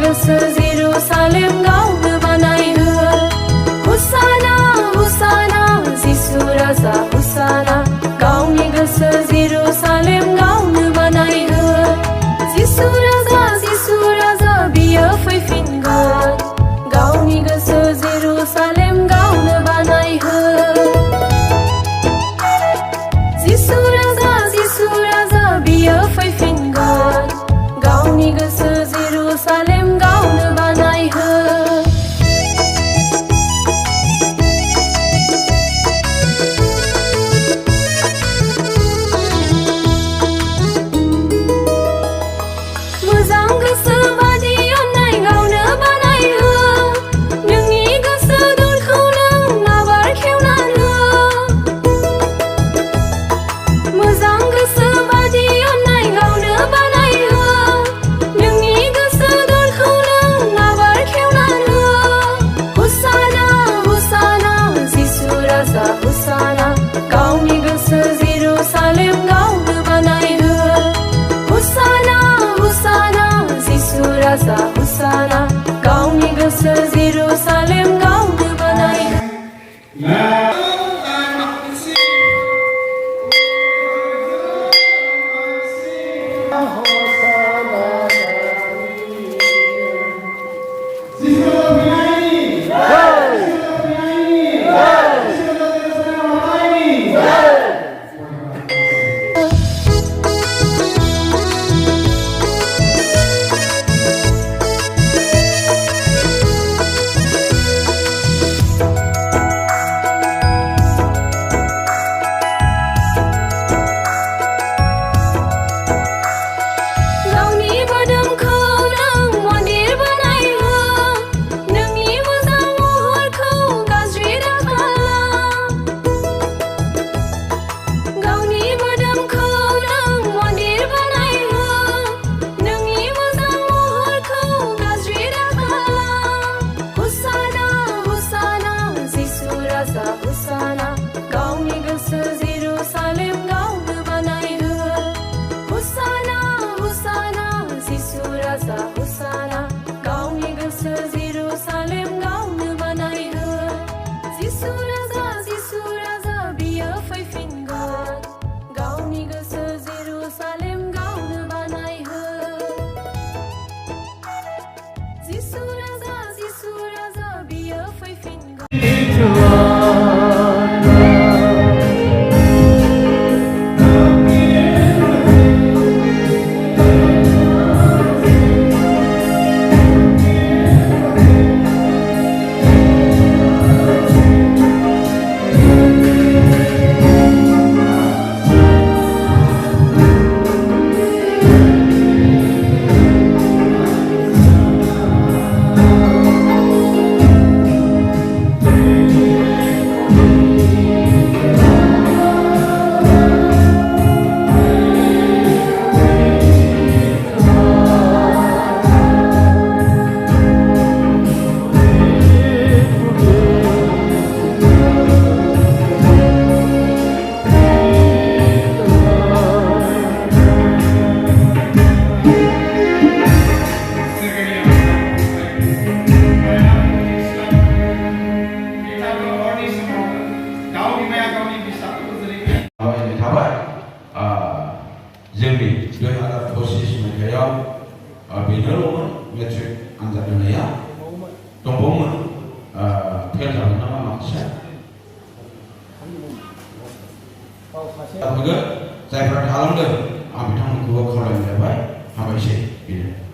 गोसो जेरुसालेम गावनो बानायहो हुसाना हुसाना जिसु राजा हुसाना गावनि गोसो जेरुसालेम गावनो बानायहो जिसु राजा बियो फैफिनगोन गावनि गोसो जेरुसालेम गावनो बानायहो जिसु राजा बियो फैफिनगोन गावनि गोसो जेरुसालेम गावनो बानायहो मोजां गोसो बादि अननाय गावनो बानायहो नोंनि गोसो दरखौ नों आबार खेवनानै मोजां गोसो बादि अननाय गावनो बानायहो नोंनि गोसो दरखौ नों आबार खेवनानै हुसाना हुसाना जिसु राजा हुसाना गावनि गोसो जेरुसालेम गावनो बानायहो हुसाना हुसाना जिसु राजा हुसाना गावनि गोसो जेरुसालेम गावनो बानायहो गावनि मोदोमखौ नों मन्दिर बानायहो नोंनि मोजां महरखौ गाज्रि दाखालाम गावनि मोदोमखौ नों मन्दिर बानायहो नोंनि मोजां महरखौ गाज्रि दाखालाम हुसाना हुसाना जिसु राजा हुसाना गावनि गोसो जेरुसालेम गावनो बानायहो हुसाना हुसाना जिसु राजा हुसाना गावनि गोसो जेरुसालेम गावनो बानायहो जिसु राजा बियो फैफिनगोन गावनि गोसो जेरुसालेम गावनो बानायहो जिसु राजा बियो फैफिनगोन जोंनि 2025 मायथाइयाव बेनोल'मोन मेट्रिक आनजाद होनाया दंबावोमोन फेल जादों नामा माखासे जायफ्रा थालांदों आं बिथांमोनखौबो खावलायनाय जाबाय हामबायसै बेनो